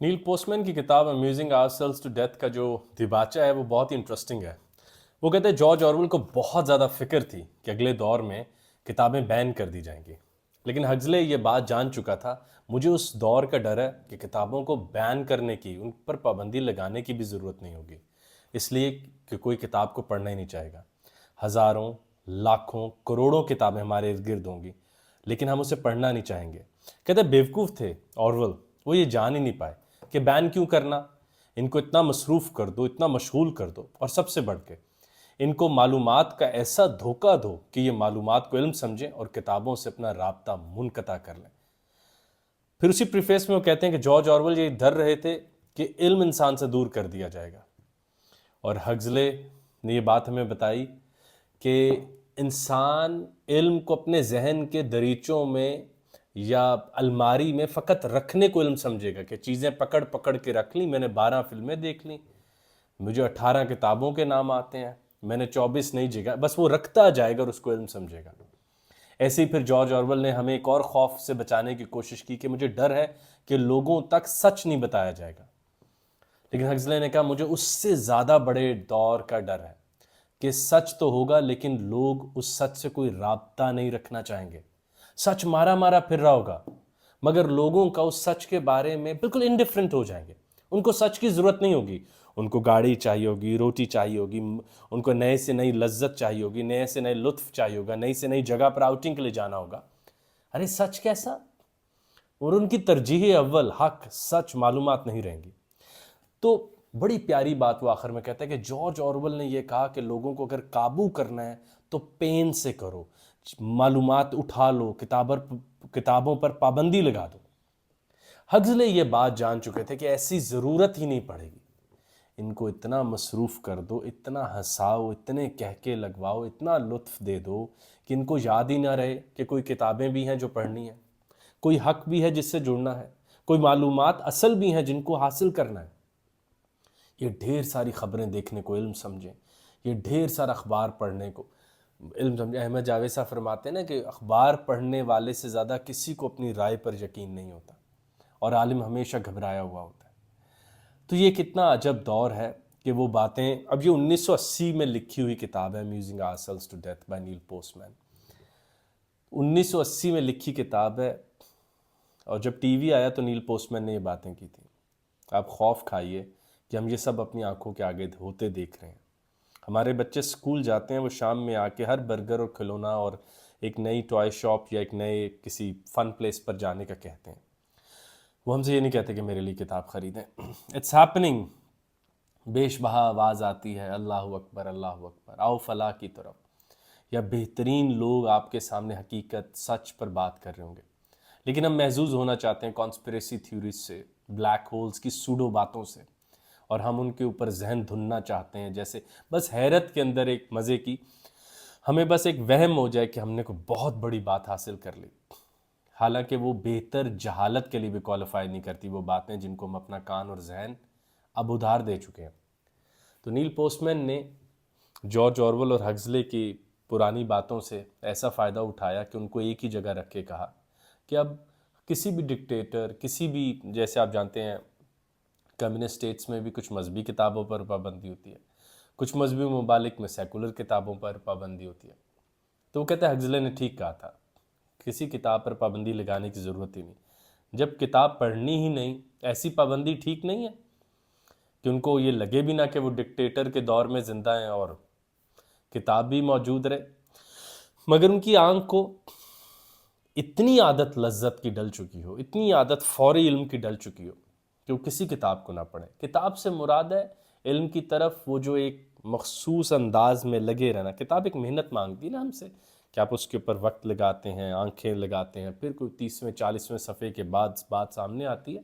नील postman की किताब amusing ourselves to death का जो दिबाचा है वो बहुत ही इंटरेस्टिंग है। वो कहते हैं जॉर्ज ऑरवेल को बहुत ज़्यादा फिक्र थी कि अगले दौर में किताबें बैन कर दी जाएंगी, लेकिन हक्सले ये बात जान चुका था। मुझे उस दौर का डर है कि किताबों को बैन करने की, उन पर पाबंदी लगाने की भी ज़रूरत नहीं होगी, इसलिए कि कोई किताब को पढ़ना ही नहीं चाहेगा। हज़ारों, लाखों, करोड़ों किताबें हमारे इर्द गिर्द होंगी, लेकिन हम उसे पढ़ना नहीं चाहेंगे। कहते बेवकूफ़ थे ऑरवेल, वो ये जान ही नहीं पाए कि बैन क्यों करना। इनको इतना मसरूफ़ कर दो, इतना मशगूल कर दो, और सबसे बढ़ के इनको मालूमात का ऐसा धोखा दो कि ये मालूमात को इल्म समझें और किताबों से अपना राब्ता मुनक़ता कर लें। फिर उसी प्रीफेस में वो कहते हैं कि जॉर्ज ऑरवेल ये डर रहे थे कि इल्म इंसान से दूर कर दिया जाएगा, और हक्सले ने ये बात हमें बताई कि इंसान इल्म को अपने जहन के दरीचों में या अलमारी में फ़कत रखने को इल्म समझेगा कि चीज़ें पकड़ पकड़ के रख ली, मैंने 12 फिल्में देख ली, मुझे 18 किताबों के नाम आते हैं, मैंने 24 नई जगह, बस वो रखता जाएगा और उसको इल्म समझेगा। ऐसे ही फिर जॉर्ज ऑरवेल ने हमें एक और खौफ से बचाने की कोशिश की कि मुझे डर है कि लोगों तक सच नहीं बताया जाएगा, लेकिन हक्सले ने कहा मुझे उससे ज़्यादा बड़े दौर का डर है कि सच तो होगा लेकिन लोग उस सच से कोई राब्ता नहीं रखना चाहेंगे। सच मारा मारा फिर रहा होगा, मगर लोगों का उस सच के बारे में बिल्कुल इंडिफरेंट हो जाएंगे। उनको सच की ज़रूरत नहीं होगी, उनको गाड़ी चाहिए होगी, रोटी चाहिए होगी, उनको नए से नई लज्जत चाहिए होगी, नए से नए लुत्फ चाहिए होगा, नई से नई जगह पर आउटिंग के लिए जाना होगा। अरे सच कैसा? और उनकी तरजीह अव्वल हक, सच, मालूमात नहीं रहेंगी। तो बड़ी प्यारी बात वो आखिर में कहता है कि जॉर्ज ऑरवेल ने यह कहा कि लोगों को अगर काबू करना है तो पेन से करो, मालूमात उठा लो, किताबों पर पाबंदी लगा दो। हक्सले ये बात जान चुके थे कि ऐसी ज़रूरत ही नहीं पड़ेगी। इनको इतना मसरूफ़ कर दो, इतना हंसाओ, इतने कहके लगवाओ, इतना लुत्फ़ दे दो कि इनको याद ही ना रहे कि कोई किताबें भी हैं जो पढ़नी है, कोई हक भी है जिससे जुड़ना है, कोई मालूमात असल भी हैं जिनको हासिल करना है। ये ढेर सारी ख़बरें देखने को इल्म समझें, ये ढेर सारा अखबार पढ़ने को इल्म समझें। अहमद जावेद साहब फरमाते हैं ना कि अखबार पढ़ने वाले से ज़्यादा किसी को अपनी राय पर यकीन नहीं होता, और आलिम हमेशा घबराया हुआ होता है। तो ये कितना अजब दौर है कि वो बातें, अब ये 1980 में लिखी हुई किताब है amusing ourselves to death by Neil Postman. 1980 में लिखी किताब है, और जब टीवी आया तो नील पोस्टमैन ने ये बातें की थी। आप खौफ खाइए कि हम ये सब अपनी आंखों के आगे होते देख रहे हैं। हमारे बच्चे स्कूल जाते हैं, वो शाम में आके हर बर्गर और खिलौना और एक नई टॉय शॉप या एक नए किसी फन प्लेस पर जाने का कहते हैं। वो हमसे ये नहीं कहते कि मेरे लिए किताब ख़रीदें। It's happening. बेशबहा आवाज़ आती है, अल्लाह अकबर, अल्लाह अकबर, आओ फलाह की तरफ, या बेहतरीन लोग आपके सामने हकीकत, सच पर बात कर रहे होंगे, लेकिन हम महजूज होना चाहते हैं कॉन्स्पिरेसी थ्योरीज से, ब्लैक होल्स की सूडो बातों से, और हम उनके ऊपर जहन धुनना चाहते हैं, जैसे बस हैरत के अंदर एक मज़े की, हमें बस एक वहम हो जाए कि हमने कोई बहुत बड़ी बात हासिल कर ली, हालांकि वो बेहतर जहालत के लिए भी क्वालिफाई नहीं करती वो बातें जिनको हम अपना कान और जहन अब उधार दे चुके हैं। तो नील पोस्टमैन ने जॉर्ज ऑरवेल और हक्सले की पुरानी बातों से ऐसा फ़ायदा उठाया कि उनको एक ही जगह रख के कहा कि अब किसी भी डिक्टेटर, किसी भी, जैसे आप जानते हैं कम्युनिस्ट स्टेट्स में भी कुछ मजहबी किताबों पर पाबंदी होती है, कुछ मजहबी ममालिक में सेकुलर किताबों पर पाबंदी होती है। तो वो कहते हैं हक्सले ने ठीक कहा था, किसी किताब पर पाबंदी लगाने की ज़रूरत ही नहीं। जब किताब पढ़नी ही नहीं, ऐसी पाबंदी ठीक नहीं है कि उनको ये लगे भी ना कि वो डिक्टेटर के दौर में ज़िंदा हैं और किताब भी मौजूद रहे, मगर उनकी आंख को इतनी आदत लज्जत की डल चुकी हो, इतनी आदत फौरी इल्म की डल चुकी हो कि वो किसी किताब को ना पढ़े। किताब से मुराद है इल्म की तरफ वो जो एक मखसूस अंदाज में लगे रहना। किताब एक मेहनत मांगती है ना हमसे कि आप उसके ऊपर वक्त लगाते हैं, आंखें लगाते हैं, फिर कोई 30वें 40वें सफ़े के बाद बात सामने आती है,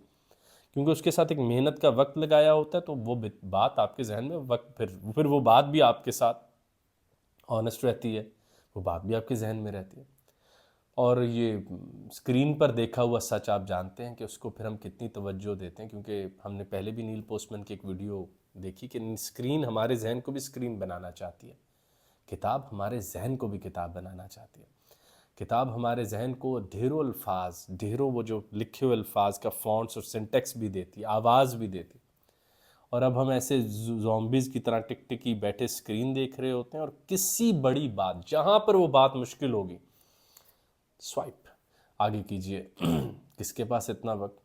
क्योंकि उसके साथ एक मेहनत का वक्त लगाया होता है। तो वो बात आपके जहन में वक्त, फिर वो बात भी आपके साथ ऑनेस्ट रहती है, वो बात भी आपके जहन में रहती है। और ये स्क्रीन पर देखा हुआ सच आप जानते हैं कि उसको फिर हम कितनी तवज्जो देते हैं, क्योंकि हमने पहले भी नील पोस्टमैन की एक वीडियो देखी कि स्क्रीन हमारे जहन को भी स्क्रीन बनाना चाहती है, किताब हमारे जहन को भी किताब बनाना चाहती है। کتاب ہمارے ذہن کو ڈھیروں الفاظ، ڈھیروں وہ جو لکھے ہوئے الفاظ کا فونٹس اور سنٹیکس بھی دیتی، آواز بھی دیتی، اور اب ہم ایسے زومبیز کی طرح ٹک ٹکی بیٹھے اسکرین دیکھ رہے ہوتے ہیں، اور کسی بڑی بات جہاں پر وہ بات مشکل ہوگی سوائپ آگے کیجئے، کس کے پاس اتنا وقت؟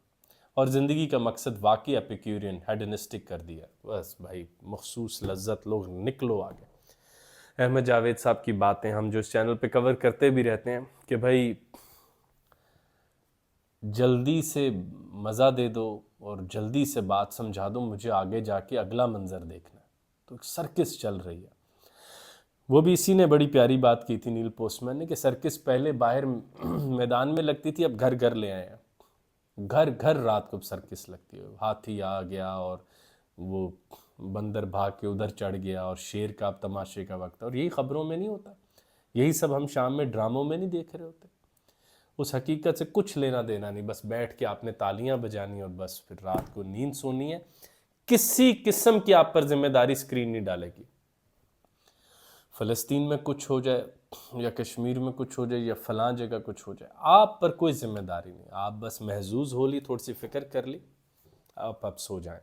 اور زندگی کا مقصد واقعی ایپیکیورین ہیڈنسٹک کر دیا، بس بھائی مخصوص لذت لوگ نکلو آگے۔ احمد جاوید صاحب کی باتیں ہم جو اس چینل پہ کور کرتے بھی رہتے ہیں کہ بھائی جلدی سے مزہ دے دو اور جلدی سے بات سمجھا دو، مجھے آگے جا کے اگلا منظر دیکھنا ہے۔ تو ایک سرکس چل رہی ہے، وہ بھی اسی نے بڑی پیاری بات کی تھی نیل پوسٹ مین نے، کہ سرکس پہلے باہر میدان میں لگتی تھی، اب گھر گھر لے آئے ہیں، گھر گھر رات کو سرکس لگتی ہے، ہاتھی آ گیا اور وہ بندر بھاگ کے ادھر چڑھ گیا اور شیر کا اب تماشے کا وقت ہے، اور یہی خبروں میں نہیں ہوتا، یہی سب ہم شام میں ڈراموں میں نہیں دیکھ رہے ہوتے۔ اس حقیقت سے کچھ لینا دینا نہیں، بس بیٹھ کے آپ نے تالیاں بجانی اور بس پھر رات کو نیند سونی ہے، کسی قسم کی آپ پر ذمہ داری اسکرین نہیں ڈالے گی۔ فلسطین میں کچھ ہو جائے یا کشمیر میں کچھ ہو جائے یا فلاں جگہ کچھ ہو جائے، آپ پر کوئی ذمہ داری نہیں، آپ بس محظوظ ہو لی، تھوڑی سی فکر کر لی، آپ اب سو جائیں۔